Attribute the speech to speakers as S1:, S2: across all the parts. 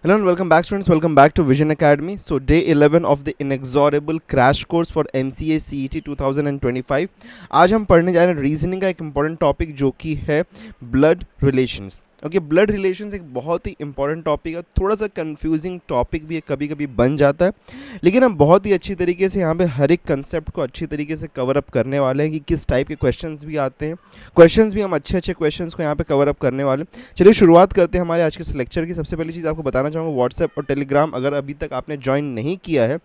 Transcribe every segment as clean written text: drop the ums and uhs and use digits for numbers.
S1: Hello and welcome back, students. Welcome back to Vision Academy. So day 11 of the inexorable crash course for MCA CET 2025. आज हम पढ़ने जा रहे हैं reasoning का एक इम्पॉर्टेंट टॉपिक जो कि है blood relations. Okay, blood relations एक बहुत ही इंपॉर्टेंट टॉपिक है. थोड़ा सा कंफ्यूजिंग टॉपिक भी कभी कभी बन जाता है, लेकिन हम बहुत ही अच्छी तरीके से यहाँ पे हर एक कंसेप्ट को अच्छी तरीके से कवर अप करने वाले हैं कि किस टाइप के क्वेश्चंस भी आते हैं. क्वेश्चंस भी हम अच्छे अच्छे क्वेश्चंस को यहाँ पे कवर अप करने वाले हैं. चलिए शुरुआत करते हैं हमारे आज के इस लेक्चर की. सबसे पहली चीज़ आपको बताना चाहूँगा, व्हाट्सएप और टेलीग्राम अगर अभी तक आपने ज्वाइन नहीं किया है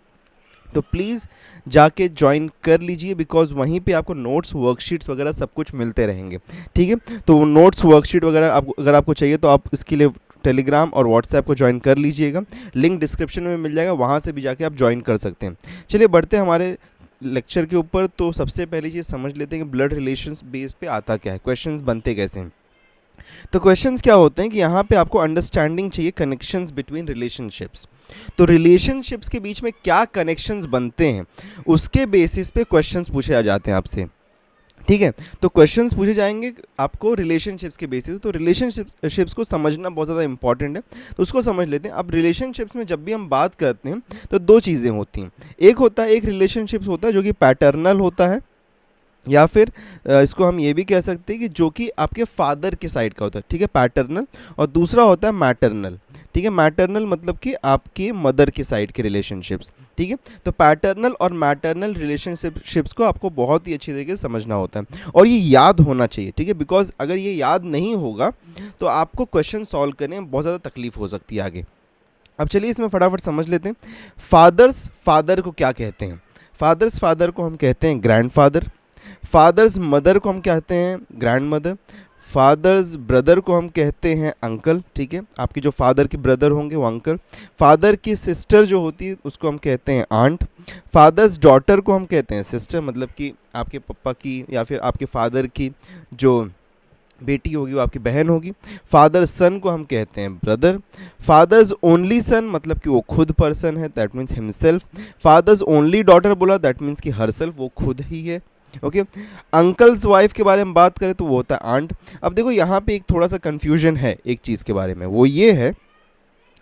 S1: तो प्लीज़ जाके ज्वाइन कर लीजिए, बिकॉज वहीं पे आपको नोट्स वर्कशीट्स वगैरह सब कुछ मिलते रहेंगे. ठीक है, तो नोट्स वर्कशीट वगैरह अगर आपको चाहिए तो आप इसके लिए टेलीग्राम और व्हाट्सएप को ज्वाइन कर लीजिएगा. लिंक डिस्क्रिप्शन में मिल जाएगा, वहाँ से भी जाके आप ज्वाइन कर सकते हैं. चलिए बढ़ते हैं हमारे लेक्चर के ऊपर. तो सबसे पहली चीज़ समझ लेते हैं कि ब्लड रिलेशंस बेस पे आता क्या है, क्वेश्चंस बनते कैसे हैं. तो क्वेश्चंस क्या होते हैं कि यहाँ पे आपको अंडरस्टैंडिंग चाहिए कनेक्शंस बिटवीन रिलेशनशिप्स. तो रिलेशनशिप्स के बीच में क्या कनेक्शंस बनते हैं उसके बेसिस पे क्वेश्चंस पूछे जाते हैं आपसे. ठीक है, तो क्वेश्चंस पूछे जाएंगे आपको रिलेशनशिप्स के बेसिस. तो रिलेशनशिप्स को समझना बहुत ज़्यादा इंपॉर्टेंट है, तो उसको समझ लेते हैं. अब रिलेशनशिप्स में जब भी हम बात करते हैं तो दो चीज़ें होती हैं. एक रिलेशनशिप्स होता है जो कि पैटर्नल होता है, या फिर इसको हम ये भी कह सकते हैं कि जो कि आपके फादर के साइड का होता है. ठीक है, पैटर्नल. और दूसरा होता है मैटरनल. ठीक है, मैटरनल मतलब कि आपके मदर के साइड के रिलेशनशिप्स. ठीक है, तो पैटर्नल और मैटरनल रिलेशनशिप्स को आपको बहुत ही अच्छी तरीके से समझना होता है और ये याद होना चाहिए. ठीक है, बिकॉज अगर ये याद नहीं होगा तो आपको क्वेश्चन सॉल्व करने में बहुत ज़्यादा तकलीफ हो सकती है आगे. अब चलिए इसमें फटाफट समझ लेते हैं. फादर को क्या कहते हैं. फादर को हम कहते हैं ग्रैंड फादर. फादर्स मदर को हम कहते हैं ग्रैंड मदर. फादर्स ब्रदर को हम कहते हैं अंकल. ठीक है, आपके जो फादर के ब्रदर होंगे वो अंकल. फादर की सिस्टर जो होती है उसको हम कहते हैं आंट. फादर्स डॉटर को हम कहते हैं सिस्टर, मतलब कि आपके पापा की या फिर आपके फादर की जो बेटी होगी वो आपकी बहन होगी. फादर सन को हम कहते हैं ब्रदर. फादर्स ओनली सन मतलब कि वो खुद पर्सन है, that means himself. Fathers only daughter बोला, दैट मीन्स कि हर सेल्फ, वो खुद ही है. ओके, अंकल्स वाइफ के बारे में बात करें तो वो होता है आंट. अब देखो यहाँ पे एक थोड़ा सा कन्फ्यूजन है एक चीज़ के बारे में, वो ये है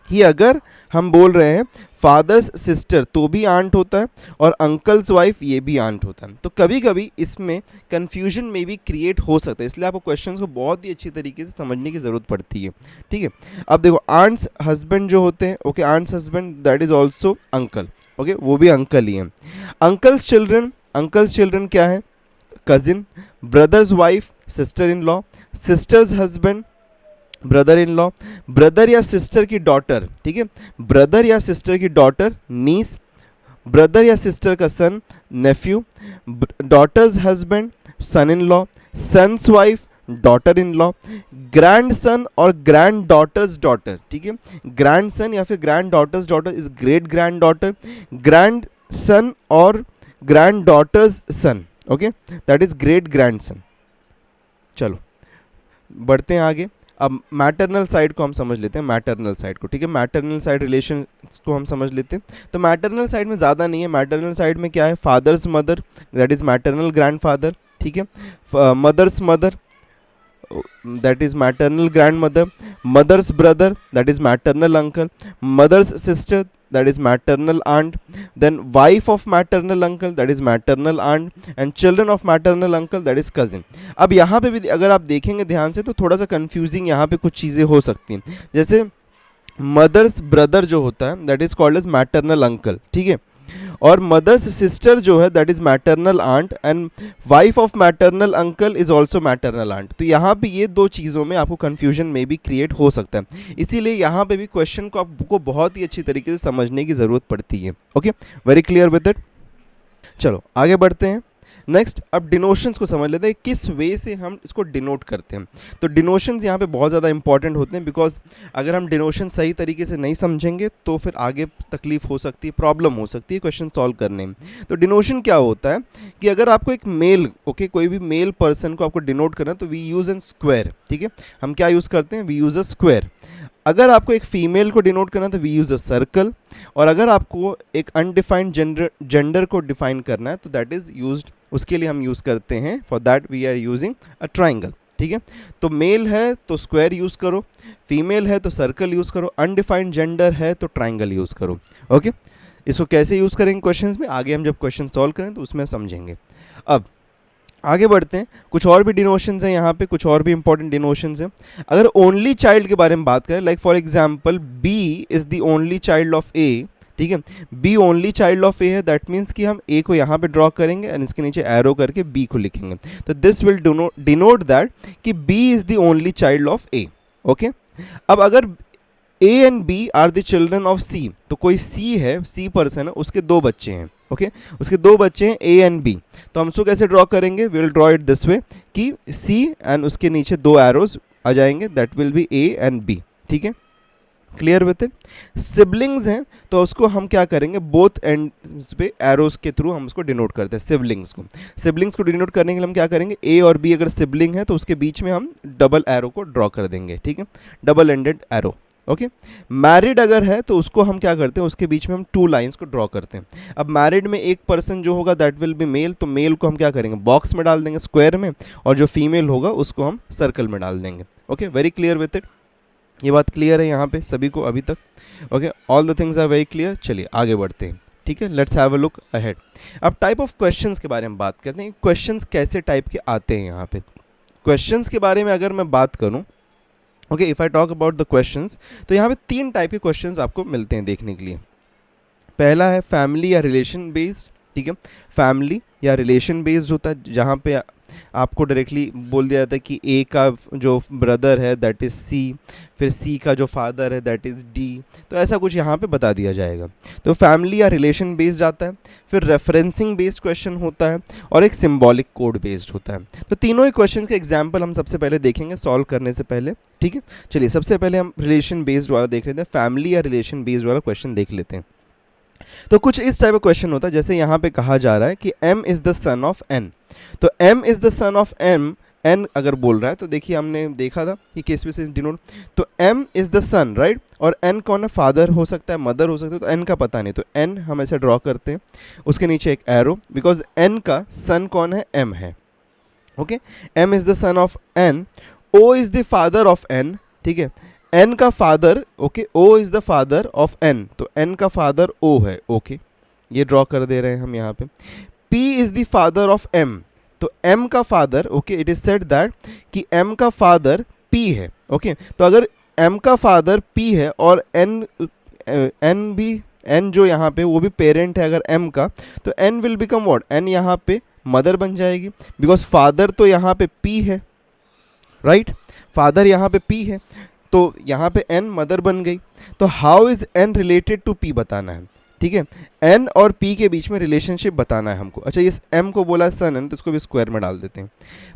S1: कि अगर हम बोल रहे हैं फादर्स सिस्टर तो भी आंट होता है और अंकल्स वाइफ ये भी आंट होता है, तो कभी कभी इसमें कन्फ्यूजन में भी क्रिएट हो सकता है. इसलिए आपको क्वेश्चंस को बहुत ही अच्छी तरीके से समझने की ज़रूरत पड़ती है. ठीक है, अब देखो आंट्स हस्बैंड जो होते हैं, okay, aunt's husband that is also uncle. Okay, वो भी अंकल ही हैं. अंकल्स चिल्ड्रन क्या है, cousin. Brother's wife sister in law. Sister's husband brother in law. Brother या सिस्टर की डॉटर, ठीक है, ब्रदर या सिस्टर की डॉटर नीस. ब्रदर या सिस्टर का son nephew. Daughter's husband son in law. Son's wife daughter in law. Grandson और granddaughter's daughter. ठीक है, ग्रैंड सन या फिर granddaughter's daughter is great granddaughter. Grandson और granddaughter's son, okay, that is great grandson. चलो बढ़ते हैं आगे. अब मैटरनल साइड को हम समझ लेते हैं, मैटरनल साइड को. ठीक है, मैटरनल साइड रिलेशन को हम समझ लेते हैं. तो मैटरनल साइड में ज़्यादा नहीं है. मैटरनल साइड में क्या है, father's mother that is maternal grandfather. ठीक है, mother's mother that is maternal grandmother. Mother's brother that is maternal uncle. Mother's sister that is maternal aunt. Then wife of maternal uncle that is maternal aunt. And children of maternal uncle that is cousin. अब यहाँ पे भी अगर आप देखेंगे ध्यान से तो थोड़ा सा कंफ्यूजिंग यहाँ पे कुछ चीज़ें हो सकती हैं. जैसे मदर्स ब्रदर जो होता है that is called as maternal uncle. ठीक है, और मदर्स सिस्टर जो है that is maternal aunt. And wife of maternal uncle is also maternal aunt. तो यहाँ पे ये दो चीज़ों में आपको कन्फ्यूजन में भी क्रिएट हो सकता है. इसीलिए यहाँ पे भी क्वेश्चन को आपको बहुत ही अच्छी तरीके से समझने की ज़रूरत पड़ती है. Okay, very clear with it. चलो आगे बढ़ते हैं. नेक्स्ट, अब डिनोशंस को समझ लेते हैं किस वे से हम इसको डिनोट करते हैं. तो डिनोशंस यहाँ पे बहुत ज़्यादा इंपॉर्टेंट होते हैं, बिकॉज अगर हम डिनोशन सही तरीके से नहीं समझेंगे तो फिर आगे तकलीफ हो सकती है, प्रॉब्लम हो सकती है क्वेश्चन सॉल्व करने में. तो डिनोशन क्या होता है कि अगर आपको एक मेल, ओके, कोई भी मेल पर्सन को आपको डिनोट करना है तो वी यूज़ एन स्क्वायर. ठीक है, हम क्या यूज़ करते हैं, वी यूज़ अ स्क्वायर. अगर आपको एक फीमेल को डिनोट करना है तो वी यूज़ अ सर्कल. और अगर आपको एक अनडिफाइंड जेंडर को डिफाइन करना है तो दैट इज़ यूज्ड, उसके लिए हम यूज़ करते हैं, for that we are using a triangle. ठीक है। तो मेल है तो स्क्वायर यूज़ करो, फीमेल है तो सर्कल यूज़ करो, अनडिफाइंड जेंडर है तो ट्राइंगल यूज़ करो। ओके, इसको कैसे यूज़ करेंगे क्वेश्चंस में, आगे हम जब क्वेश्चन सॉल्व करें तो उसमें समझेंगे। अब आगे बढ़ते हैं, कुछ और भी डिनोशंस हैं यहाँ पे, कुछ और भी इंपॉर्टेंट डिनोशंस हैं। अगर ओनली चाइल्ड के बारे में बात करें, like for example B is the only child of A, ठीक है, B only child of A है, दैट मीन्स कि हम ए को यहाँ पे ड्रॉ करेंगे एंड इसके नीचे एरो करके बी को लिखेंगे, तो दिस विल डिनोट दैट कि B is the only child of A. Okay, अब अगर A and B are the children of C, तो कोई सी है, सी पर्सन है, उसके दो बच्चे हैं। ओके, उसके दो बच्चे हैं ए एंड बी, तो हम उसको कैसे ड्रॉ करेंगे, will draw it this way कि सी एंड उसके नीचे दो एरोज आ जाएंगे, that will be a and b. ठीक है, क्लियर विथ इट। सिबलिंग्स हैं तो उसको हम क्या करेंगे, बोथ एंड्स पे एरोज के थ्रू हम उसको डिनोट करते हैं सिबलिंग्स को। सिबलिंग्स को डिनोट करने के लिए हम क्या करेंगे, ए और बी अगर सिबलिंग है तो उसके बीच में हम डबल एरो को ड्रॉ कर देंगे। ठीक है, double ended arrow. Okay, married अगर है तो उसको हम क्या करते हैं, उसके बीच में हम टू लाइंस को ड्रॉ करते हैं। अब मैरिड में एक पर्सन जो होगा दैट विल बी मेल, तो मेल को हम क्या करेंगे, बॉक्स में डाल देंगे स्क्वायर में, और जो फीमेल होगा उसको हम सर्कल में डाल देंगे। Okay, very clear with it. ये बात क्लियर है यहाँ पे सभी को अभी तक? Okay, all the things are very clear. चलिए आगे बढ़ते हैं। ठीक है, let's have a look ahead. अब टाइप ऑफ क्वेश्चंस के बारे में बात करते हैं, क्वेश्चंस कैसे टाइप के आते हैं यहाँ पे। क्वेश्चंस के बारे में अगर मैं बात करूँ, okay, if I talk about the questions, तो यहाँ पे तीन टाइप के क्वेश्चंस आपको मिलते हैं देखने के लिए। पहला है फैमिली या रिलेशन बेस्ड। ठीक है, फैमिली या रिलेशन बेस्ड होता है, जहाँ पे आपको डायरेक्टली बोल दिया जाता है कि ए का जो ब्रदर है दैट इज़ सी, फिर सी का जो फादर है दैट इज़ डी, तो ऐसा कुछ यहाँ पे बता दिया जाएगा। तो फैमिली या रिलेशन बेस्ड आता है, फिर रेफरेंसिंग बेस्ड क्वेश्चन होता है, और एक सिंबॉलिक कोड बेस्ड होता है। तो तीनों ही क्वेश्चन के एग्जाम्पल हम सबसे पहले देखेंगे सॉल्व करने से पहले। ठीक है, चलिए सबसे पहले हम रिलेशन बेस्ड वाला देख लेते हैं, फैमिली या रिलेशन बेस्ड वाला क्वेश्चन देख लेते हैं। तो कुछ इस टाइप का क्वेश्चन होता है, जैसे यहाँ पे कहा जा रहा है कि m is the son of n, तो m is the son of m, n अगर बोल रहा है तो देखिए हमने देखा था कि किस में से डिनोट, तो m is the son, right, और n कौन है, फादर हो सकता है, मदर हो सकता है, तो n का पता नहीं, तो n हम ऐसे ड्रॉ करते हैं, उसके नीचे एक एरो, बिकॉज n का सन कौन है, m है। Okay, m is the son of n, o is the father of n। ठीक है, n का father, okay, o is the father of n, तो n का फादर o है। ओके, ये ड्रॉ कर दे रहे हैं हम यहाँ पे। p is the father of m, तो m का father, okay, it is said that कि m का फादर p है। ओके, तो अगर m का फादर p है और n भी, n जो यहाँ पे वो भी पेरेंट है अगर m का, तो n will become what, n यहाँ पे मदर बन जाएगी, बिकॉज फादर तो यहाँ पे p है, राइट, फादर यहाँ पे p है, तो यहाँ पे n मदर बन गई। तो how is n related to p बताना है। ठीक है, n और p के बीच में रिलेशनशिप बताना है हमको। अच्छा, इस m को बोला सन है तो इसको भी स्क्वायर में डाल देते हैं।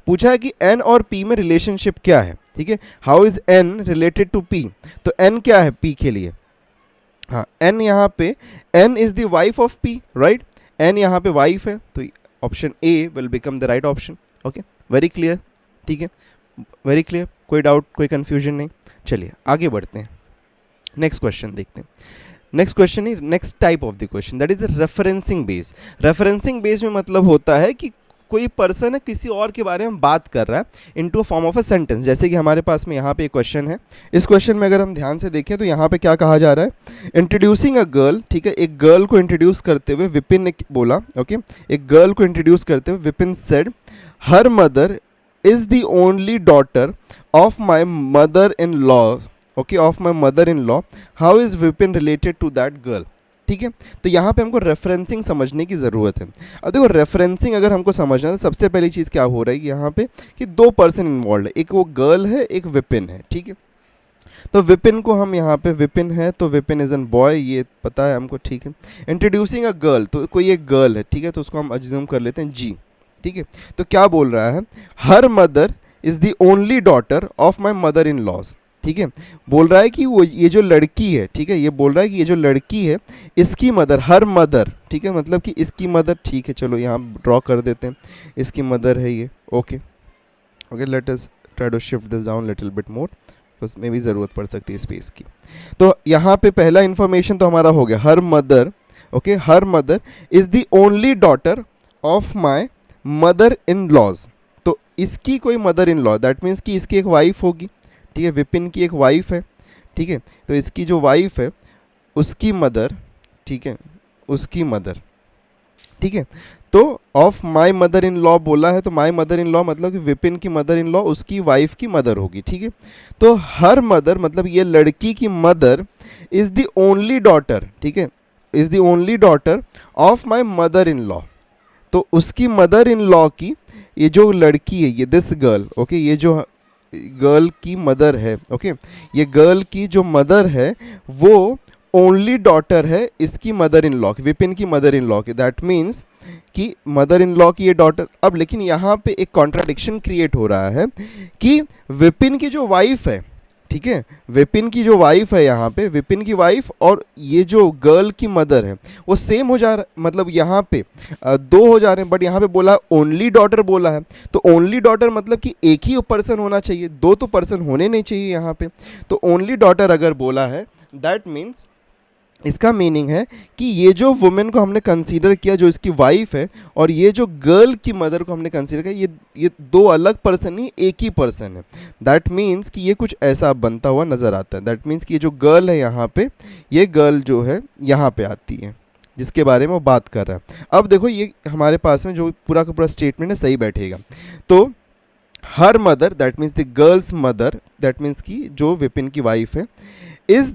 S1: पूछा है कि n और p में रिलेशनशिप क्या है। ठीक है, how is n related to p, तो n क्या है p के लिए, हाँ, n यहाँ पे n is the wife of p, right, n यहाँ पे वाइफ है, तो option a will become the right option. Okay, very clear. ठीक है, वेरी क्लियर, कोई डाउट, कोई कन्फ्यूजन नहीं। चलिए आगे बढ़ते हैं, नेक्स्ट क्वेश्चन देखते हैं। Next question is next type of the question, that is the referencing base. Referencing base में मतलब होता है कि कोई पर्सन है किसी और के बारे में बात कर रहा है into a form of a sentence. जैसे कि हमारे पास में यहाँ पे एक क्वेश्चन है, इस क्वेश्चन में अगर हम ध्यान से देखें तो यहाँ पे क्या कहा जा रहा है, इंट्रोड्यूसिंग अ गर्ल। ठीक है, एक गर्ल को इंट्रोड्यूस करते हुए विपिन ने बोला, ओके, एक गर्ल को इंट्रोड्यूस करते हुए Vipin said her mother is the only daughter of my mother in law, okay, of my mother in law, how is Vipin related to that girl. ठीक है, तो यहाँ पे हमको रेफरेंसिंग समझने की ज़रूरत है। अब देखो, रेफरेंसिंग अगर हमको समझना है तो सबसे पहली चीज़ क्या हो रही है यहाँ पे कि दो पर्सन इन्वॉल्व है, एक वो गर्ल है, एक विपिन है। ठीक है, तो विपिन को हम यहाँ पे, विपिन है तो विपिन इज़ एन बॉय, ये पता है हमको। ठीक है, इंट्रोड्यूसिंग अ गर्ल, तो कोई एक गर्ल है, ठीक है, तो उसको हम अज्यूम कर लेते हैं जी। ठीक है, तो क्या बोल रहा है, her mother is the only daughter of my mother in laws. ठीक है, बोल रहा है कि वो ये जो लड़की है, ठीक है, ये बोल रहा है कि ये जो लड़की है इसकी मदर, हर मदर, ठीक है, मतलब कि इसकी मदर, ठीक है, चलो यहाँ ड्रॉ कर देते हैं, इसकी मदर है ये। Okay okay, let us try to shift this down little bit more, बस में भी ज़रूरत पड़ सकती है स्पेस की। तो यहाँ पे पहला इन्फॉर्मेशन तो हमारा हो गया, her mother, okay, her mother is the only daughter of my mother in laws. तो इसकी कोई mother in law, that means कि इसकी एक वाइफ होगी, ठीक है, विपिन की एक वाइफ है, ठीक है, तो इसकी जो वाइफ है उसकी मदर, ठीक है, उसकी मदर, ठीक है, तो of my mother in law बोला है, तो माई मदर इन लॉ मतलब कि विपिन की मदर इन लॉ उसकी वाइफ की मदर होगी, ठीक है। तो हर मदर मतलब ये लड़की की mother is the only daughter, ठीक है, is the only daughter of my mother in law. तो उसकी मदर इन लॉ की ये जो लड़की है, ये दिस गर्ल, ओके, ये जो गर्ल की मदर है, ओके, ये गर्ल की जो मदर है वो ओनली डॉटर है इसकी मदर इन लॉ, विपिन की मदर इन लॉ की। दैट मीन्स कि मदर इन लॉ की ये डॉटर। अब लेकिन यहाँ पे एक कॉन्ट्राडिक्शन क्रिएट हो रहा है कि विपिन की जो वाइफ है, ठीक है, विपिन की जो वाइफ है, यहाँ पे विपिन की वाइफ और ये जो गर्ल की मदर है वो सेम हो जा रहा, मतलब यहाँ पे दो हो जा रहे हैं, बट यहाँ पे बोला ओनली डॉटर बोला है, तो ओनली डॉटर मतलब कि एक ही पर्सन होना चाहिए, दो तो पर्सन होने नहीं चाहिए यहाँ पे। तो ओनली डॉटर अगर बोला है, दैट मीन्स इसका मीनिंग है कि ये जो वुमेन को हमने कंसीडर किया जो इसकी वाइफ है, और ये जो गर्ल की मदर को हमने कंसीडर किया, ये दो अलग पर्सन नहीं, एक ही पर्सन है। दैट मीन्स कि ये कुछ ऐसा बनता हुआ नज़र आता है। दैट मीन्स कि ये जो गर्ल है यहाँ पे, ये गर्ल जो है यहाँ पे आती है जिसके बारे में वो बात कर रहा है। अब देखो ये हमारे पास में जो पूरा का पूरा स्टेटमेंट है सही बैठेगा। तो her mother, that means the girls mother, that means कि जो विपिन की वाइफ है, is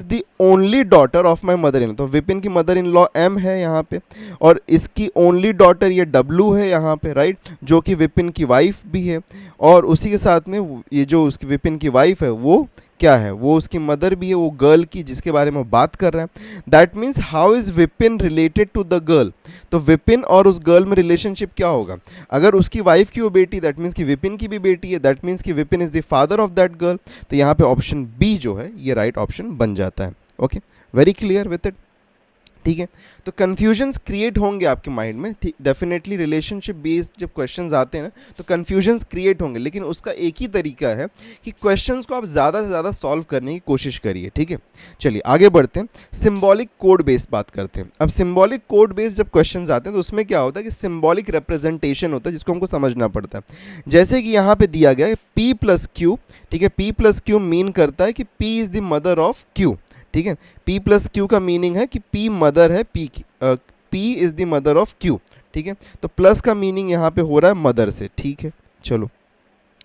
S1: the only daughter of my mother in law. तो विपिन की मदर इन लॉ एम है यहाँ पे, और इसकी ओनली डॉटर ये डब्लू है यहाँ पे, राइट, जो कि विपिन की वाइफ भी है, और उसी के साथ में ये जो उसकी विपिन की वाइफ है वो क्या है, वो उसकी मदर भी है, वो गर्ल की जिसके बारे में बात कर रहे हैं। That means how is Vipin related to the girl. तो विपिन और उस गर्ल में रिलेशनशिप क्या होगा, अगर उसकी वाइफ की वो बेटी, दैट मीन्स कि विपिन की भी बेटी है, दैट मीन्स कि Vipin is the father of that girl. तो यहाँ पे ऑप्शन बी जो है ये राइट ऑप्शन बन जाता है। Okay, very clear with it, ठीक है। तो कन्फ्यूजन्स क्रिएट होंगे आपके माइंड में, ठीक, डेफिनेटली रिलेशनशिप बेस्ड जब क्वेश्चंस आते हैं ना तो कन्फ्यूजन्स क्रिएट होंगे, लेकिन उसका एक ही तरीका है कि क्वेश्चंस को आप ज़्यादा से ज़्यादा सॉल्व करने की कोशिश करिए, ठीक है। चलिए आगे बढ़ते हैं, सिंबॉलिक कोड बेस्ड बात करते हैं। अब सिंबॉलिक कोड बेस्ड जब क्वेश्चंस आते हैं तो उसमें क्या होता है कि सिंबॉलिक रिप्रेजेंटेशन होता है जिसको हमको समझना पड़ता है। जैसे कि यहाँ पे दिया गया है P प्लस क्यू, ठीक है, P प्लस क्यू मीन करता है कि P is the mother of Q, ठीक है। P प्लस क्यू का मीनिंग है कि P मदर है P की, P is the mother of Q, ठीक है। तो प्लस का मीनिंग यहाँ पे हो रहा है मदर से, ठीक है। चलो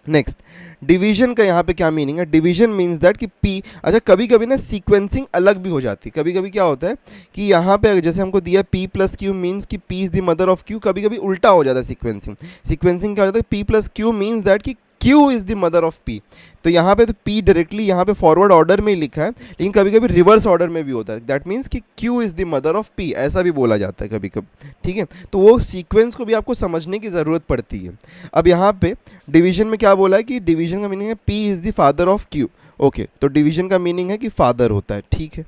S1: नेक्स्ट, डिवीजन का यहाँ पे क्या मीनिंग है, डिवीजन मीन्स दैट कि P, अच्छा कभी कभी ना सीक्वेंसिंग अलग भी हो जाती है, कभी कभी क्या होता है कि यहाँ पे जैसे हमको दिया P प्लस क्यू मीन्स कि P is the mother of Q, कभी कभी उल्टा हो जाता है सीक्वेंसिंग। सीक्वेंसिंग क्या होता है, P plus Q means that कि Q is the mother of P। तो यहाँ पे तो P डायरेक्टली यहाँ पे फॉरवर्ड ऑर्डर में ही लिखा है, लेकिन कभी कभी रिवर्स ऑर्डर में भी होता है, दैट मीन्स कि Q is the mother of P, ऐसा भी बोला जाता है कभी कभी, ठीक है। तो वो सीक्वेंस को भी आपको समझने की ज़रूरत पड़ती है। अब यहाँ पे डिवीजन में क्या बोला है कि डिवीजन का मीनिंग है P is the father of Q, okay, तो डिवीजन का मीनिंग है कि फादर होता है, ठीक है।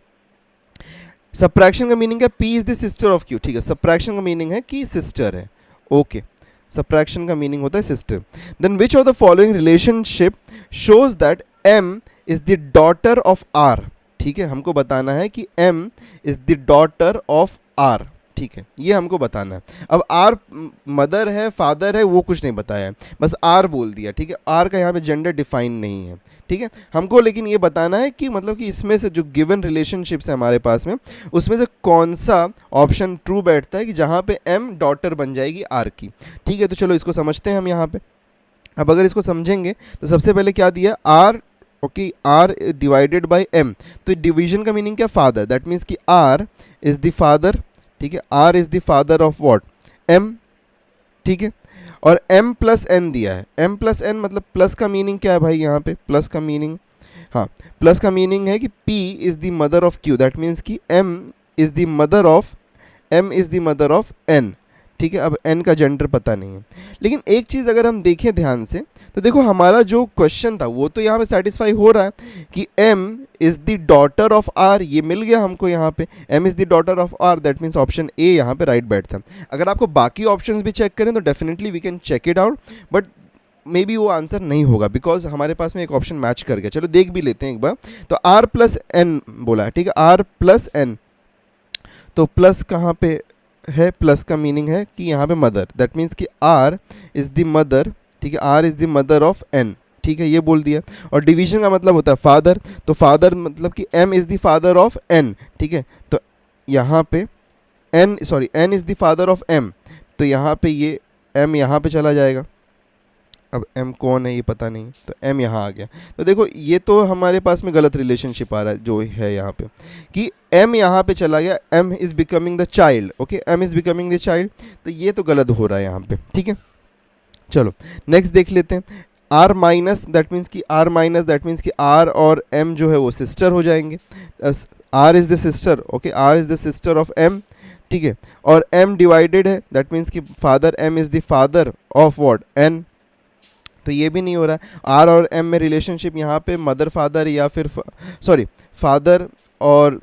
S1: सबट्रैक्शन का मीनिंग है P is the sister of Q, ठीक है, सबट्रैक्शन का मीनिंग है कि सिस्टर है, ओके, सबट्रैक्शन का मीनिंग होता है sister. Then which of the following relationship shows that M is the daughter of R, ठीक है, हमको बताना है कि M is the daughter of R, ठीक है, ये हमको बताना है। अब R मदर है फादर है वो कुछ नहीं बताया है, बस R बोल दिया, ठीक है। R का यहाँ पे जेंडर डिफाइन नहीं है, ठीक है। हमको लेकिन ये बताना है कि मतलब कि इसमें से जो गिवन रिलेशनशिप्स है हमारे पास में, उसमें से कौन सा ऑप्शन ट्रू बैठता है कि जहाँ पे M डॉटर बन जाएगी R की, ठीक है। तो चलो इसको समझते हैं हम यहाँ पे। अब अगर इसको समझेंगे तो सबसे पहले क्या दिया, R, okay, R divided by M, तो डिवीजन का मीनिंग क्या, फादर, दैट मीन्स कि R इज़ द फादर, ठीक है, R is the father of what, M, ठीक है। और M प्लस N दिया है, M प्लस N मतलब प्लस का मीनिंग क्या है भाई, यहाँ पे प्लस का मीनिंग, हाँ, प्लस का मीनिंग है कि P is the mother of Q, that means कि M is the mother of N, ठीक है। अब N का जेंडर पता नहीं है, लेकिन एक चीज़ अगर हम देखें ध्यान से तो देखो हमारा जो क्वेश्चन था वो तो यहाँ पे सेटिस्फाई हो रहा है कि M is the daughter of R, ये मिल गया हमको यहाँ पे, M is the daughter of R, that means option A यहाँ पे राइट बैठता है। अगर आपको बाकी ऑप्शंस भी चेक करें तो definitely we can check it out, but maybe वो आंसर नहीं होगा बिकॉज हमारे पास में एक ऑप्शन मैच कर गया। चलो देख भी लेते हैं एक बार। तो R प्लस N बोला है, ठीक है, R प्लस N, तो प्लस कहाँ पे है, प्लस का मीनिंग है कि यहाँ पे मदर, दैट मीन्स कि आर इज़ द मदर, ठीक है, R is the mother of N, ठीक है, ये बोल दिया। और डिवीजन का मतलब होता है फादर, तो फादर मतलब कि M is the father of N, ठीक है, तो यहाँ पे N is the father of M, तो यहाँ पे ये एम यहाँ पे चला जाएगा। अब एम कौन है ये पता नहीं, तो एम यहाँ आ गया। तो देखो ये तो हमारे पास में गलत रिलेशनशिप आ रहा है जो है यहाँ पे, कि एम यहाँ पे चला गया, M is becoming the child, okay, M is becoming the child, तो ये तो गलत हो रहा है यहाँ पे, ठीक है। चलो नेक्स्ट देख लेते हैं। आर माइनस दैट मीन्स कि आर और एम जो है वो सिस्टर हो जाएंगे। R is the sister, okay, R is the sister of M, ठीक है, और एम डिवाइडेड है, दैट मीन्स कि father M is the father of what N, तो ये भी नहीं हो रहा है। आर और एम में रिलेशनशिप यहाँ पे मदर फादर या फिर फादर और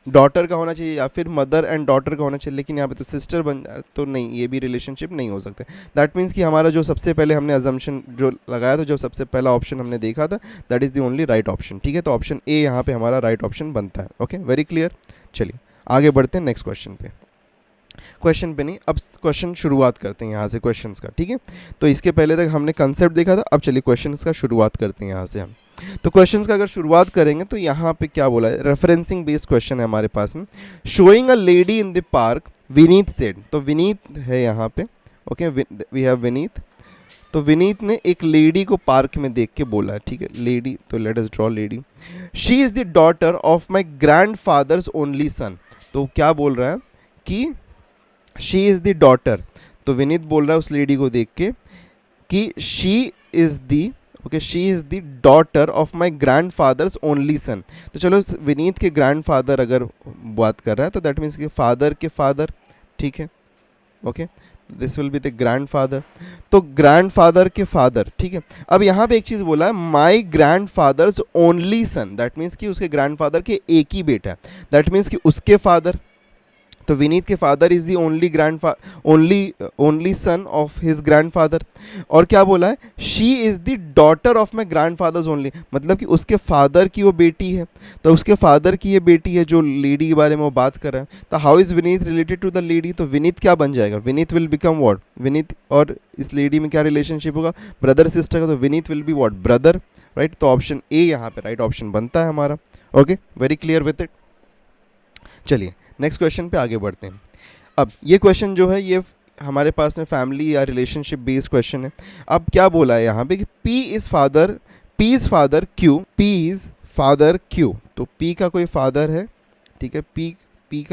S1: डॉटर का होना चाहिए, या फिर मदर एंड डॉटर का होना चाहिए, लेकिन यहाँ पे तो सिस्टर बन जाए, तो नहीं, ये भी रिलेशनशिप नहीं हो सकते। दैट मीन्स कि हमारा जो सबसे पहले हमने अजम्पशन जो लगाया था, जो सबसे पहला ऑप्शन हमने देखा था, that is the only right option, ठीक है, तो ऑप्शन ए यहाँ पे हमारा राइट ऑप्शन बनता है। Okay, very clear. चलिए आगे बढ़ते हैं नेक्स्ट क्वेश्चन पे। क्वेश्चन पे नहीं, अब क्वेश्चन शुरुआत करते हैं यहाँ से क्वेश्चंस का, ठीक है। तो इसके पहले तक हमने कंसेप्ट देखा था, अब चलिए क्वेश्चंस का शुरुआत करते हैं यहाँ से हम। तो क्वेश्चंस का अगर शुरुआत करेंगे तो यहाँ पे क्या बोला है, रेफरेंसिंग बेस्ड क्वेश्चन है हमारे पास में। Showing a lady in the park, Vineet said, तो विनीत है यहाँ पे, ओके, वी हैव विनीत। तो विनीत ने एक लेडी को पार्क में देख के बोला, ठीक है, लेडी, तो let us draw lady. She is the daughter of my grand fathers only son, तो क्या बोल रहा है कि शी इज़ द डॉटर, तो विनीत बोल रहा है उस लेडी को देख के कि she is the daughter of my grand fathers only son. तो चलो विनीत के ग्रैंड फादर अगर बात कर रहा है तो दैट मीन्स कि फादर के फादर, ठीक है, okay, this will be the grand father, तो ग्रैंड फादर के फादर, ठीक है। अब यहाँ पे एक चीज़ बोला है, my grand fathers only son, that means कि उसके ग्रैंड फादर के एक ही बेटा है, दैट मीन्स कि उसके फादर, तो विनीत के father is the only son of his grandfather. और क्या बोला है, she is the daughter of my grandfathers only, मतलब कि उसके फादर की वो बेटी है, तो उसके फादर की ये बेटी है जो लेडी के बारे में वो बात कर रहा है। तो how is Vineet related to the lady, तो विनीत क्या बन जाएगा, Vineet will become what, Vineet और इस लेडी में क्या रिलेशनशिप होगा, ब्रदर सिस्टर का, तो Vineet will be what, brother, right. तो ऑप्शन ए यहाँ पे राइट ऑप्शन बनता है हमारा। Okay, very clear with it. चलिए नेक्स्ट क्वेश्चन पे आगे बढ़ते हैं। अब ये क्वेश्चन जो है ये हमारे पास में फैमिली या रिलेशनशिप बेस्ड क्वेश्चन है। अब क्या बोला है यहाँ पे कि P इज़ फादर Q, तो P का कोई फादर है, ठीक है, P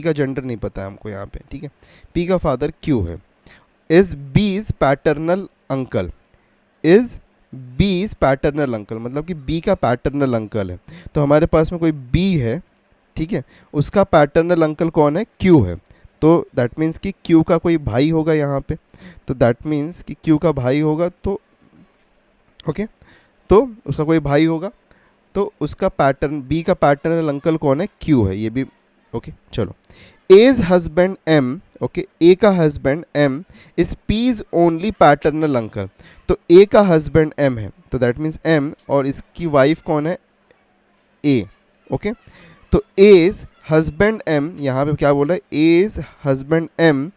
S1: का जेंडर नहीं पता है हमको यहाँ पे, ठीक है, P का फादर Q है। इज़ B's पैटर्नल अंकल, मतलब कि B का पैटर्नल अंकल है, तो हमारे पास में कोई B है, ठीक है, उसका पैटर्नल अंकल कौन है, Q है, तो दैट मीन्स कि Q का कोई भाई होगा यहाँ पे, तो दैट मीन्स कि Q का भाई होगा, तो ओके, तो उसका कोई भाई होगा, तो उसका B का पैटर्नल अंकल कौन है, Q है, ये भी ओके। चलो A's husband M, okay, A का husband M is P's only paternal uncle, तो A का हस्बैंड M है, तो दैट मीन्स M और इसकी वाइफ कौन है, A, ओके। तो A's हस्बैंड M, यहाँ पे क्या बोला है, A's husband M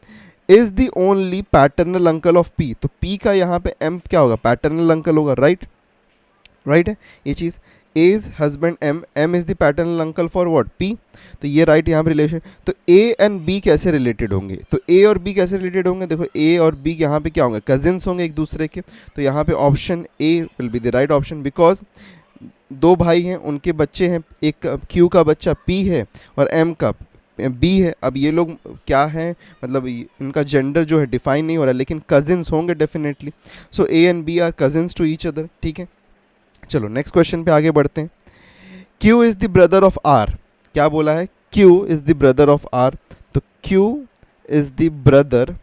S1: is the only paternal uncle of P, तो P का यहाँ पे M क्या होगा, पैटर्नल अंकल होगा, राइट है ये चीज़। A's husband M is the paternal uncle for what, P, तो ये राइट यहाँ पे रिलेशन। तो A एंड B कैसे रिलेटेड होंगे, तो A और B कैसे रिलेटेड होंगे, देखो A और B यहाँ पे क्या होंगे, कजिन्स होंगे एक दूसरे के, तो यहाँ पे option A will be the right option, because दो भाई हैं, उनके बच्चे हैं, एक Q का बच्चा P है और M का B है। अब ये लोग क्या हैं, मतलब इनका जेंडर जो है डिफाइन नहीं हो रहा है, लेकिन कजिन्स होंगे definitely, so A and B are cousins to each other, ठीक है। चलो नेक्स्ट क्वेश्चन पे आगे बढ़ते हैं। Q is the brother of R, क्या बोला है, Q is the brother of R, तो Q is the brother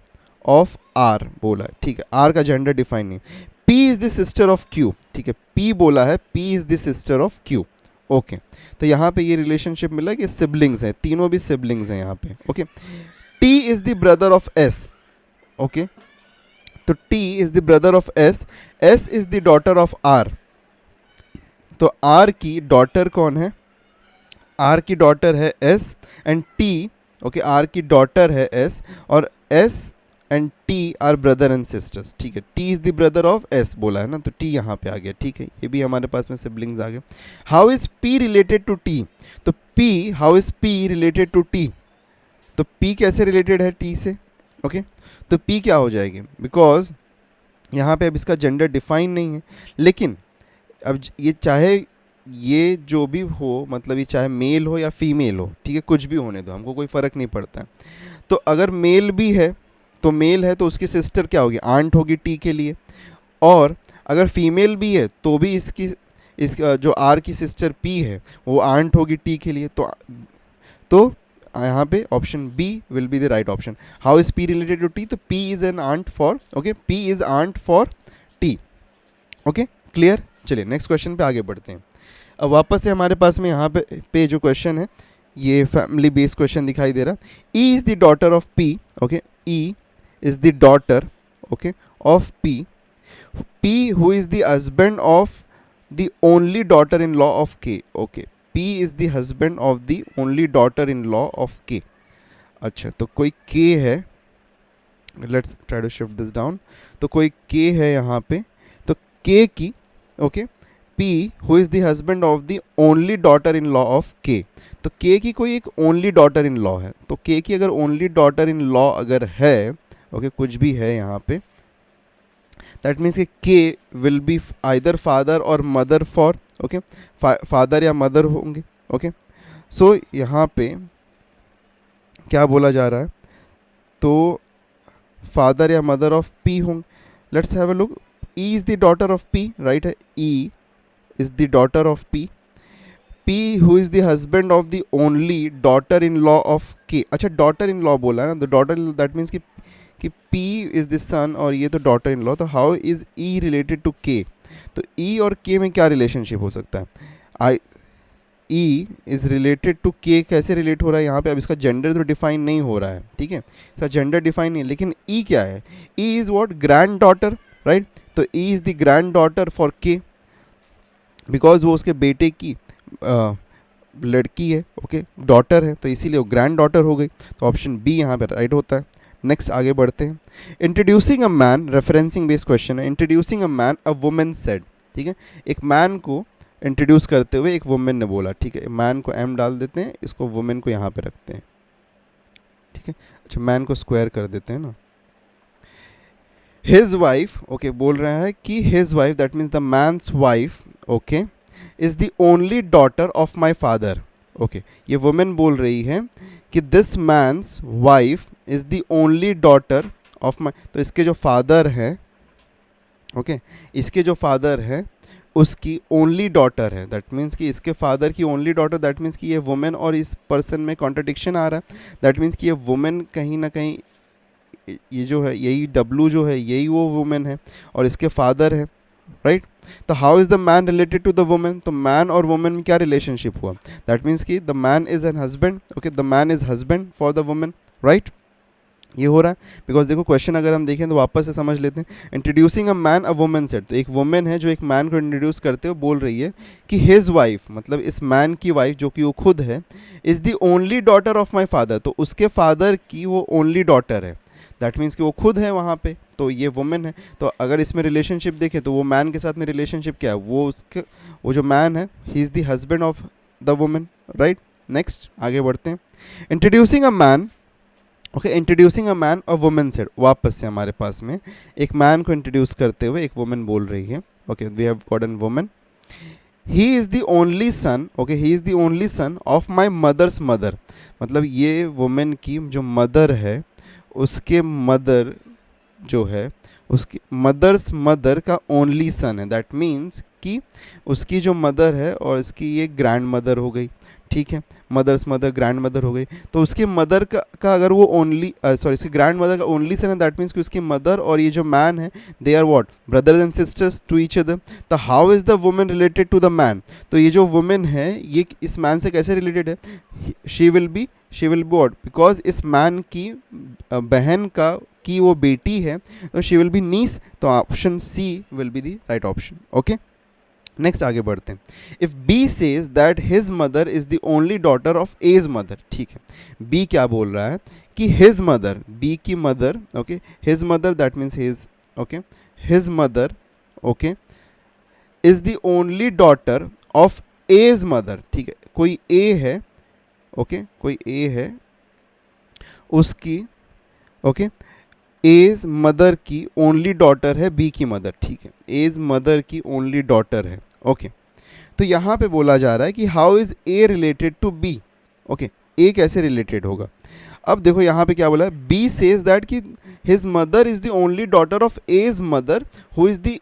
S1: of R बोला है, ठीक है, R का जेंडर डिफाइन नहीं। P is the sister of Q, ठीक है, P बोला है, P is the sister of Q, okay. तो यहाँ पे ये रिलेशनशिप मिला कि सिबलिंग्स हैं, तीनों भी सिबलिंग्स हैं यहाँ पे, okay. T is the brother of S, okay, तो T is the brother of S, S is the daughter of R, तो R की डॉटर कौन है, R की डॉटर है S, and T okay, R की डॉटर है एस, और S and T are brother and sisters, ठीक है। T is the brother of S बोला है ना, तो टी यहाँ पे आ गया, ठीक है। ये भी हमारे पास में सिबलिंग्स आ गए। How is P related to T, तो P, how is P related to T, तो पी कैसे रिलेटेड है टी से, ओके। तो पी क्या हो जाएगी, बिकॉज यहाँ पे अब इसका जेंडर डिफाइन नहीं है, लेकिन अब ये चाहे ये जो भी हो, मतलब ये चाहे मेल हो या फीमेल हो, ठीक है, कुछ भी होने दो, हमको कोई फ़र्क नहीं पड़ता है। तो अगर मेल भी है तो मेल है तो उसकी सिस्टर क्या होगी, आंट होगी टी के लिए, और अगर फीमेल भी है तो भी इस जो आर की सिस्टर पी है वो आंट होगी टी के लिए। तो यहाँ पे option B will be the right option. How is P related to T, तो P is an aunt for, okay, P is aunt for T, okay, clear. चलिए नेक्स्ट क्वेश्चन पे आगे बढ़ते हैं। अब वापस से हमारे पास में यहाँ पे जो क्वेश्चन है ये फैमिली बेस्ड क्वेश्चन दिखाई दे रहा है। E is the daughter of P, okay, E is the daughter, okay, of P, P who is the husband of the only daughter in law of K, okay, P is the husband of the only daughter in law of K. अच्छा, तो कोई K है, let's try to shift this down, तो कोई K है यहाँ पे, तो के की, okay, P who is the husband of the only daughter in law of के, तो के की कोई एक ओनली डॉटर इन लॉ है, तो के की अगर ओनली डॉटर इन लॉ अगर है, ओके, कुछ भी है यहाँ पे, दैट मीन्स के विल बी आइदर फादर और मदर फॉर, ओके, फादर या मदर होंगे, ओके। सो यहाँ पे क्या बोला जा रहा है, तो फादर या मदर ऑफ पी होंगे। Let's have a look, E is the daughter of P, right है, E is the daughter of P, P who is the husband of the only daughter in law of K. अच्छा, daughter in law बोला है ना, the daughter in, that means कि P is the son और ये तो daughter in law, तो how is E related to K, तो E और K में क्या रिलेशनशिप हो सकता है, E is related to K, कैसे रिलेट हो रहा है यहाँ पे, अब इसका जेंडर तो डिफाइन नहीं हो रहा है, ठीक है, इसका जेंडर डिफाइन नहीं है, लेकिन E क्या है, E is what, grand daughter, right, तो E is the grand daughter for K, because वो उसके बेटे की लड़की है, ओके, डॉटर है, तो इसीलिए वो ग्रैंड डॉटर हो गई, तो ऑप्शन बी यहाँ पे राइट होता है। नेक्स्ट आगे बढ़ते हैं। Introducing a man, referencing based question है। Introducing a man, a woman said, ठीक है, एक मैन को इंट्रोड्यूस करते हुए एक वुमेन ने बोला, ठीक है, मैन को एम डाल देते हैं, इसको वुमेन को यहाँ पे रखते हैं, ठीक है। अच्छा, मैन को स्क्वायर कर देते हैं ना। हिज वाइफ, ओके, बोल रहा है कि his wife, that means the man's wife, okay, is the only daughter of my father, okay, ये वुमेन बोल रही है कि this man's wife is the only daughter of my, तो इसके जो फादर है, ओके, इसके जो फादर है उसकी ओनली डॉटर है, दैट मीन्स कि इसके फादर की ओनली डॉटर, दैट मीन्स कि ये वुमेन और इस पर्सन में कॉन्ट्रडिक्शन आ रहा है, दैट मीन्स कि ये वुमेन कहीं ना कहीं, ये जो है यही डब्लू जो है यही वो वुमेन है और इसके फादर है, राइट। तो how is the man related to the women, तो मैन और वुमेन में क्या रिलेशनशिप हुआ, दैट मीन्स कि the man is an husband, okay, the man is husband for the women, right, ये हो रहा है। बिकॉज देखो क्वेश्चन अगर हम देखें तो वापस से समझ लेते हैं। Introducing a man a woman said, तो एक वुमेन है जो एक मैन को इंट्रोड्यूस करते हुए बोल रही है कि हिज वाइफ, मतलब इस मैन की वाइफ जो कि वो खुद है, is the only daughter of my father, तो उसके फादर की वो ओनली डॉटर है, दैट मीन्स कि वो खुद है वहाँ पे, तो ये वुमेन है। तो अगर इसमें रिलेशनशिप देखें तो वो मैन के साथ में रिलेशनशिप क्या है, वो जो मैन है ही is the husband of the women, right. Next आगे बढ़ते हैं। Introducing a man, okay, introducing a man a woman said, वापस से हमारे पास में एक मैन को इंट्रोड्यूस करते हुए एक वुमेन बोल रही है, okay, we have got an women, he is the only son, okay, he is the only son of my mother's mother, मतलब ये वुमेन की जो मदर है उसके मदर जो है उसकी मदर्स मदर का ओनली सन है, दैट मीन्स कि उसकी जो मदर है और इसकी ये ग्रैंड मदर हो गई, ठीक है, मदर्स मदर ग्रैंड मदर हो गई, तो उसकी मदर का अगर वो ओनली सॉरी इसकी ग्रैंड मदर का ओनली सन है, दैट मीन्स कि उसकी मदर और ये जो मैन है they are what, brothers and sisters to each other. तो how is the woman related to the man, तो ये जो वुमेन है ये इस मैन से कैसे रिलेटेड है, she will be what, because इस मैन की बहन का की वो बेटी है, तो शी विल बी नीस, तो option c will be the right option, okay. Next आगे बढ़ते हैं. If B says that his mother is the only daughter of A's mother. ठीक है, बी क्या बोल रहा है कि हिज मदर, बी की mother, okay, his mother that means his, okay, his mother, okay, is the only daughter of A's mother. ठीक है, कोई ए है, ओके, कोई ए है, उसकी, ओके, एज मदर की ओनली डॉटर है बी की मदर. ठीक है, एज मदर की ओनली डॉटर है. ओके, तो यहाँ पे बोला जा रहा है कि how is A related to B. Okay, A कैसे रिलेटेड होगा. अब देखो यहाँ पे क्या बोला है, बी सेज दैट कि his mother is the only daughter of A's mother who is the,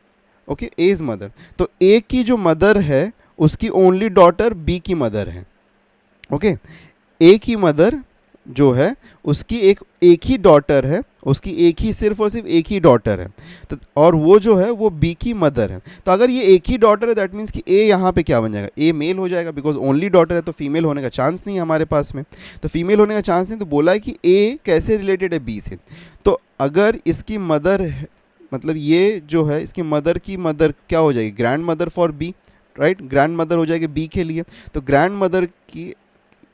S1: okay, A's mother. तो ए की जो मदर है उसकी ओनली डॉटर बी की मदर है. ओके, ए की मदर जो है उसकी एक ही डॉटर है, उसकी एक ही, सिर्फ और सिर्फ एक ही डॉटर है. तो और वो जो है वो बी की मदर है. तो अगर ये एक ही डॉटर है दैट मीन्स कि ए यहाँ पे क्या बन जाएगा, ए मेल हो जाएगा, बिकॉज ओनली डॉटर है तो फीमेल होने का चांस नहीं है हमारे पास में. तो फीमेल होने का चांस नहीं, तो बोला है कि ए कैसे रिलेटेड है बी से. तो अगर इसकी मदर है, मतलब ये जो है इसकी मदर की मदर क्या हो जाएगी, grandmother for B, right, grandmother हो जाएगी बी के लिए. तो ग्रैंड मदर की,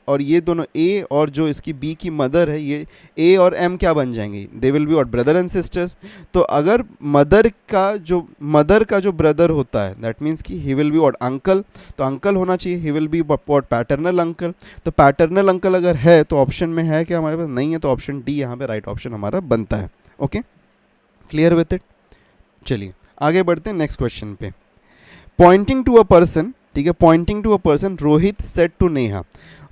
S1: और ये दोनों ए और जो इसकी बी की मदर है, ये ए और एम क्या बन जाएंगे, दे विल बी और ब्रदर एंड सिस्टर्स. तो अगर मदर का जो ब्रदर होता है दैट मीन्स कि ही विल बी और अंकल, तो अंकल होना चाहिए, ही विल बी और पैटर्नल अंकल. तो पैटर्नल अंकल अगर है तो ऑप्शन में है क्या हमारे पास, नहीं है, तो ऑप्शन डी यहाँ पे राइट ऑप्शन हमारा बनता है. Okay, clear with it. चलिए आगे बढ़ते हैं नेक्स्ट क्वेश्चन पे. पॉइंटिंग टू अ पर्सन, ठीक है, pointing to a person, Rohit said to Neha.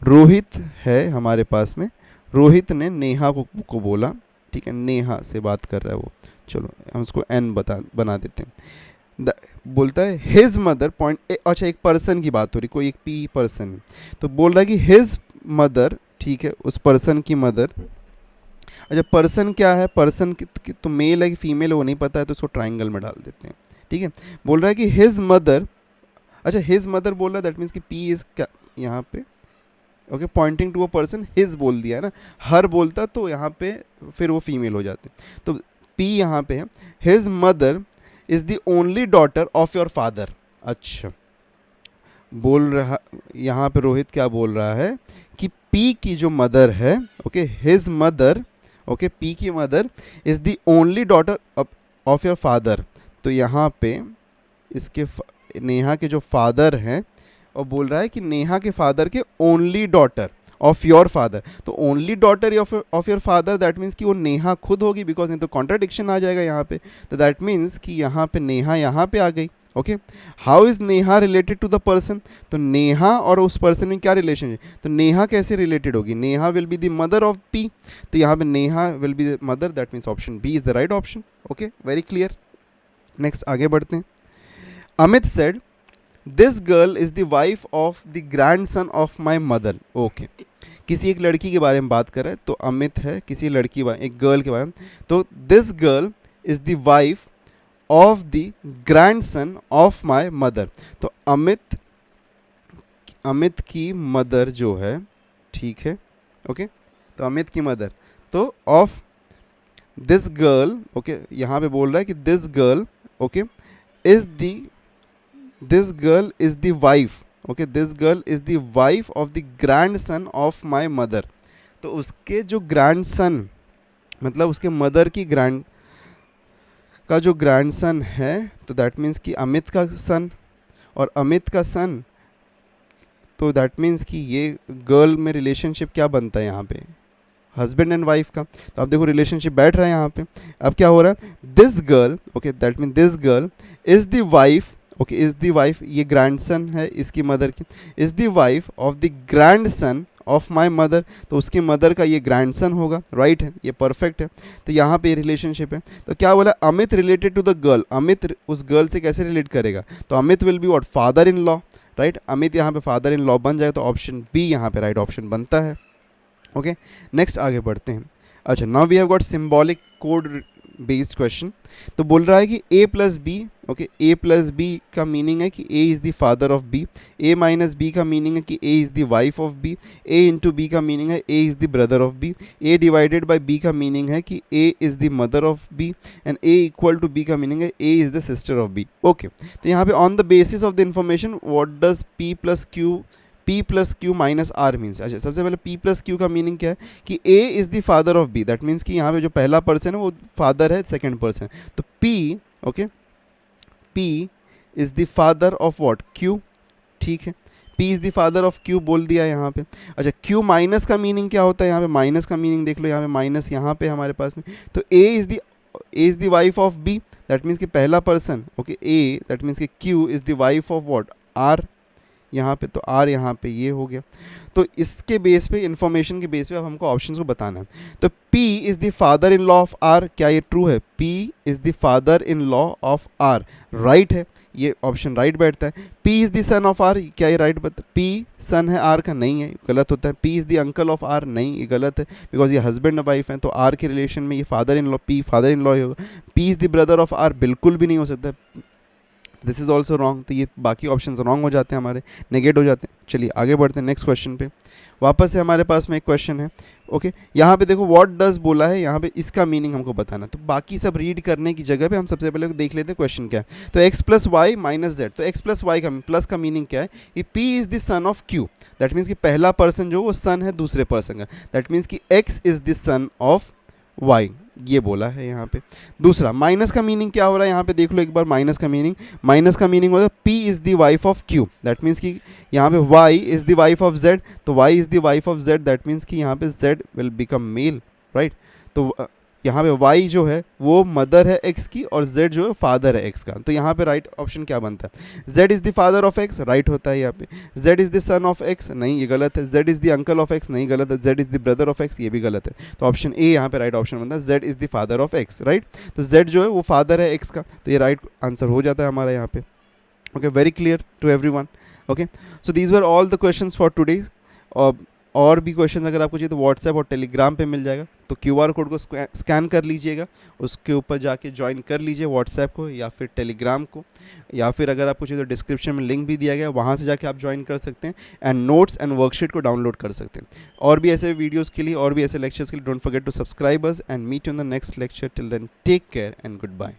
S1: Rohit है हमारे पास में, रोहित ने नेहा को बोला. ठीक है, नेहा से बात कर रहा है वो, चलो हम उसको एन बना देते हैं. बोलता है हिज मदर पॉइंट, अच्छा एक पर्सन की बात हो रही, कोई एक पी पर्सन, तो बोल रहा है कि हिज मदर, ठीक है, उस पर्सन की मदर. अच्छा पर्सन क्या है, पर्सन तो मेल है कि फीमेल है वो नहीं पता है, तो उसको ट्राइंगल में डाल देते हैं. ठीक है, बोल रहा है कि हिज मदर, अच्छा हिज मदर बोल रहा है दैट मीन्स कि पी इज क्या यहाँ पे, okay, pointing to a person, his बोल दिया है ना, हर बोलता तो यहाँ पे फिर वो फीमेल हो जाते. तो पी यहाँ पे है, his mother is the only daughter of your father. अच्छा, बोल रहा यहाँ पे रोहित क्या बोल रहा है कि पी की जो मदर है, okay, his mother, okay, P की mother is the only daughter of your father. तो यहाँ पे इसके नेहा के जो फादर हैं, और बोल रहा है कि नेहा के फादर के only daughter of your father. तो only daughter of your father that means कि वो नेहा खुद होगी, बिकॉज नहीं तो कॉन्ट्राडिक्शन आ जाएगा यहाँ पे. तो दैट मीन्स कि यहाँ पे नेहा यहाँ पे आ गई. Okay, how is Neha related to the person. तो नेहा और उस पर्सन में क्या रिलेशन है, तो नेहा कैसे रिलेटेड होगी, Neha will be the mother of P. तो यहाँ पे Neha will be the mother, that means option B is the right option. Okay, very clear. Next आगे बढ़ते हैं. Amit said this girl is the wife of the grandson of my mother. Okay, किसी एक लड़की के बारे में बात कर रहा है, तो अमित है किसी लड़की एक गर्ल के बारे में. तो this girl is the wife of the grandson of my mother. तो अमित की मदर जो है, ठीक है, ओके, तो अमित की मदर, तो ऑफ दिस गर्ल, ओके, यहाँ पे बोल रहा है कि this girl, okay, is the, this girl is the wife, okay, this girl is the wife of the grandson of my mother. तो उसके जो ग्रैंडसन, मतलब उसके मदर की ग्रैंड का जो ग्रैंडसन है, तो दैट मीन्स कि अमित का सन और अमित का सन, तो दैट मीन्स कि ये गर्ल में रिलेशनशिप क्या बनता है यहाँ पे, हस्बैंड एंड वाइफ का. तो आप देखो रिलेशनशिप बैठ रहा है यहाँ पे. अब क्या हो रहा है, this girl, okay, that mean this girl is the wife, okay, is the wife, ये ग्रैंडसन है इसकी मदर की, is the wife of the grandson of my mother. तो उसकी मदर का ये ग्रैंडसन होगा, राइट है, ये परफेक्ट है. तो यहाँ पे रिलेशनशिप है. तो क्या बोला, Amit related to the girl, Amit उस गर्ल से कैसे रिलेट करेगा, तो Amit will be what, father in law, right, Amit यहाँ पे फादर इन लॉ बन जाए, तो ऑप्शन बी यहाँ पे राइट ऑप्शन बनता है. ओके, नेक्स्ट आगे बढ़ते हैं. अच्छा, now we have got symbolic code based question. तो बोल रहा है कि a plus B, okay, a plus B का मीनिंग है कि a is the father of b, a minus b का मीनिंग है कि a is the wife of b, a into b का मीनिंग है a is the brother of b, a divided by b का meaning है कि a is the mother of b, and a equal to b का meaning है a is the sister of b। Okay, तो यहाँ पे on the basis of the information what does p plus Q minus R means. अच्छा, सबसे पहले p plus Q का meaning क्या है कि a is the father of b, that means कि यहाँ पे जो पहला पर्सन है वो फादर है सेकेंड पर्सन। तो p, okay, p is the father of what, q, ठीक है, p is the father of q बोल दिया यहाँ पे। अच्छा, q माइनस का मीनिंग क्या होता है, यहाँ पे माइनस का मीनिंग देख लो, यहाँ पे माइनस यहाँ पे हमारे पास में। तो a is the wife of b, that means कि पहला person, okay, a, that means कि q is the wife of what, r यहाँ पे, तो r यहाँ पे ये हो गया। तो इसके बेस पे, इंफॉर्मेशन के बेस पे अब हमको ऑप्शंस को बताना है। तो p is the father in law of r, क्या ये ट्रू है, p is the father in law of r, right है, ये ऑप्शन राइट बैठता है। p is the son of r, क्या ये राइट बैठता है, p सन है r का, नहीं है, गलत होता है। p is the uncle of r, नहीं, ये गलत है, बिकॉज ये हस्बैंड वाइफ हैं, तो r के रिलेशन में ये father in law, p father in law होगा। p is the brother of r, बिल्कुल भी नहीं हो सकता, दिस इज़ ऑल्सो रॉन्ग। तो ये बाकी ऑप्शन रॉन्ग हो जाते हैं, हमारे नेगेट हो जाते हैं। चलिए आगे बढ़ते हैं नेक्स्ट क्वेश्चन पे। वापस से हमारे पास में एक क्वेश्चन है, ओके, यहाँ पे देखो व्हाट डज बोला है, यहाँ पे इसका मीनिंग हमको बताना। तो बाकी सब रीड करने की जगह पे हम सबसे पहले देख लेते हैं क्वेश्चन क्या है। तो x plus Y minus Z, तो x प्लस वाई का प्लस का मीनिंग क्या है, ये p is the son of q, that means कि पहला पर्सन जो वो सन है दूसरे पर्सन का, दैट मीन्स कि x is the son of y, ये बोला है यहाँ पे। दूसरा, माइनस का मीनिंग क्या हो रहा है, यहाँ पे देख लो एक बार, माइनस का मीनिंग होता है p is the wife of q, that means कि यहाँ पे y is the wife of z, तो y is the wife of z, that means कि यहाँ पे z will become male, right. तो यहाँ पे y जो है वो मदर है x की और z जो है फादर है x का। तो यहाँ पे राइट ऑप्शन क्या बनता है, z is the father of x, right होता है यहाँ पे। z is the son of x, नहीं, ये गलत है। z is the uncle of x, नहीं, गलत है। z is the brother of x, ये भी गलत है। तो ऑप्शन ए यहाँ पे राइट ऑप्शन बनता है, z is the father of x, right. तो z जो है वो फादर है x का, तो ये राइट आंसर हो जाता है हमारा यहाँ पे। Okay, very clear to everyone. Okay, so these were all the questions for today. और भी क्वेश्चन अगर आपको चाहिए तो व्हाट्सएप और टेलीग्राम पे मिल जाएगा, तो QR कोड को स्कैन कर लीजिएगा, उसके ऊपर जाके ज्वाइन कर लीजिए व्हाट्सएप को या फिर टेलीग्राम को, या फिर अगर आपको चाहिए तो डिस्क्रिप्शन में लिंक भी दिया गया है, वहाँ से जाके आप ज्वाइन कर सकते हैं एंड नोट्स एंड वर्कशीट को डाउनलोड कर सकते हैं। और भी ऐसे वीडियोज़ के लिए और भी ऐसे लेक्चर्स के लिए don't forget to subscribe us and meet you in the next lecture. Till then take care and good bye.